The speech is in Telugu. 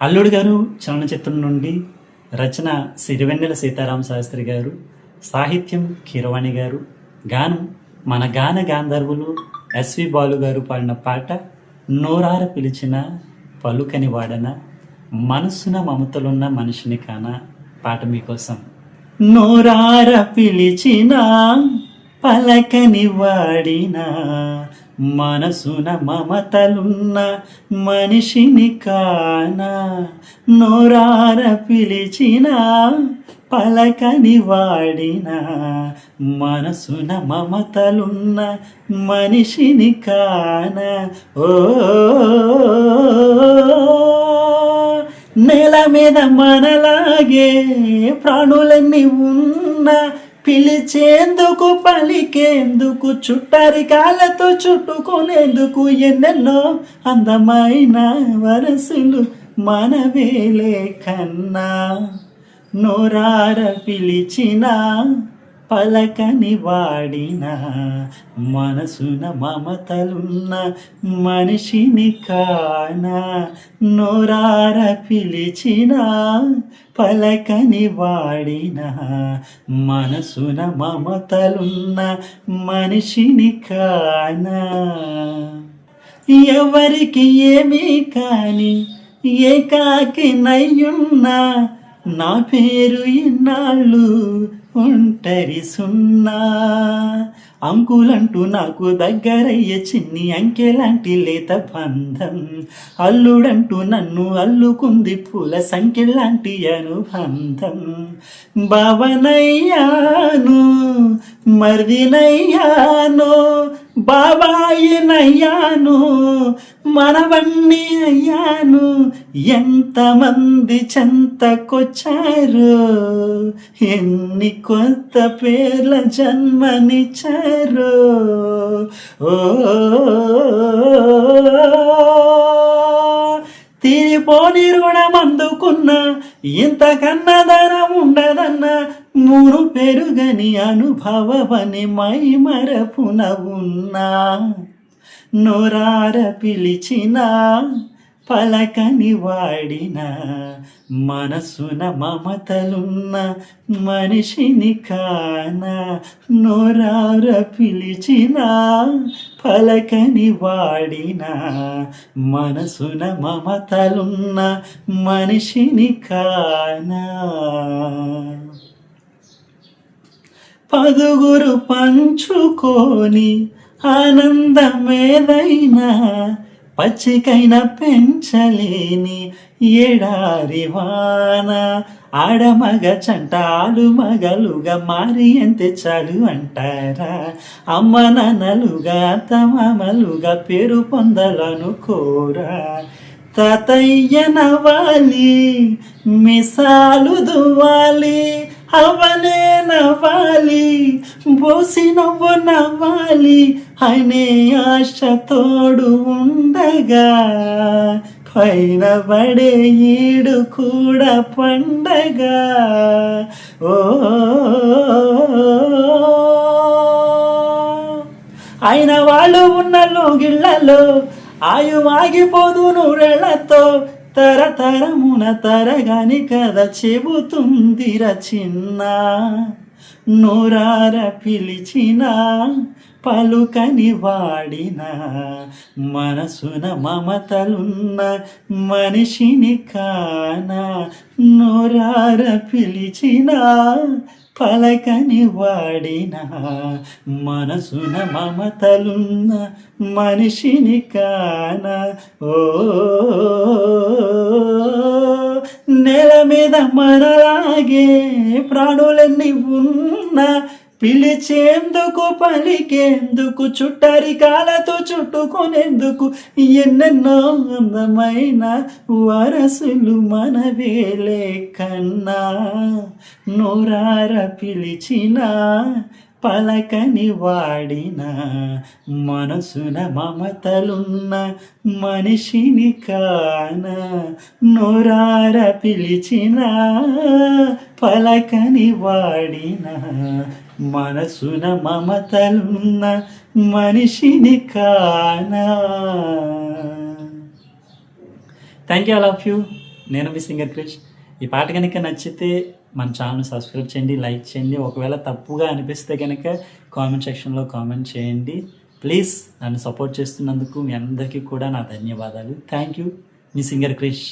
అల్లుడు గారు చలనచిత్రం నుండి రచన సిరివెన్నెల సీతారామ శాస్త్రి గారు, సాహిత్యం కీరవాణి గారు, గానం మన గాన గాంధర్వులు ఎస్వి బాలు గారు పాడిన పాట నోరార పిలిచిన పలుకని వాడన మనసున మమతలున్న మనిషిని కాన. పాట మీకోసం. నోరార పిలిచిన పలకని వాడినా మనసున మమతలున్న మనిషిని కానా. నోరార పిలిచిన పలకని వాడిన మనసున మమతలున్న మనిషిని కానా. ఓ నేల మీద మనలాగే ప్రాణులన్నీ ఉన్న పిలిచేందుకు పలికేందుకు చుట్టరికాలతో చుట్టుకునేందుకు ఎన్నెన్నో అందమైన వరసులు మనవేలే కన్నా. నోరార పిలిచిన పలకని వాడిన మనసున మమతలున్న మనిషిని కానా. నోరార పిలిచిన పలకని వాడిన మనసున మమతలున్న మనిషిని కానా. ఎవరికి ఏమీ కాని ఏకాకి నయ్యున్నా నా పేరు ఇన్నాళ్ళు ఒంటరి సున్నా. అంకులంటూ నాకు దగ్గరయ్యే చిన్ని అంకెలాంటి లేత బంధం, అల్లుడంటూ నన్ను అల్లుకుంది పూల సంఖ్యలాంటి అనుబంధం. బావనయ్యాను మరిదినయ్యాను బాబాయినయ్యాను మనవణ్ణి అయ్యాను. ఎంతమంది చెంతకొచ్చారు, ఎన్ని కొత్త పేర్ల జన్మనిచ్చారు. ఓ తీరిపోని రుణం అందుకున్నా ఇంతకన్నా ధనం ఉండదన్న మూను పెరుగని అనుభవమని మై మరపున ఉన్నా. నోరార పిలిచిన పలకని వాడిన మనసున మమతలున్న మనిషిని కానా. నోరార పిలిచిన పలకని వాడిన మనసున మమతలున్న మనిషిని కానా. పదుగురు పంచుకొని ఆనందమేదైనా పచ్చికైన పెంచలేని ఎడారి వాన. ఆడమగ చంటాలు మగలుగా మారి ఎంతే చాలు అంటారా. అమ్మ నాన్నలుగా తమమలుగా పేరు పొందాలనుకోరా. తాతయ్య నవ్వాలి మిసాలు దువ్వాలి అవనే నవ్వాలి బోసి నవ్వు నవ్వాలి అనే ఆశ తోడు ఉండగా పైన పడే ఈడు కూడా పండగ. ఓ అయిన వాళ్ళు ఉన్న లోగిళ్లలో ఆయుమాగిపోదు నూరేళ్లతో తరతరమున తరగాని కథ చెబుతుందిర చిన్న. నోరార పిలిచిన పలుకని వాడిన మనసున మమతలున్న మనిషిని కానా. నోరార పిలిచిన పలకని వాడిన మనసున మమతలున్న మనిషిని కానా. ఓ నేల మీద మనలాగే ప్రాణులన్నీ ఉన్న పిలిచేందుకు పలికేందుకు చుట్టరికాలతో చుట్టుకునేందుకు ఎన్నెన్నో అందమైన వరసులు మనవేలే కన్నా. నోరార పిలిచిన పలకని వాడిన మనసున మమతలున్న మనిషిని కానా. నోరార పిలిచిన పలకని వాడిన మనసున మమతలున్న మనిషిని కానా. Thank you, I love you. నేను మీ సింగర్ క్రిష్. ఈ పాట కనుక నచ్చితే మన ఛానల్ సబ్స్క్రైబ్ చేయండి, లైక్ చేయండి. ఒకవేళ తప్పుగా అనిపిస్తే కనుక కామెంట్ సెక్షన్లో కామెంట్ చేయండి. ప్లీజ్ నన్ను సపోర్ట్ చేస్తున్నందుకు మీ అందరికీ కూడా నా ధన్యవాదాలు. Thank you. మీ సింగర్ క్రిష్.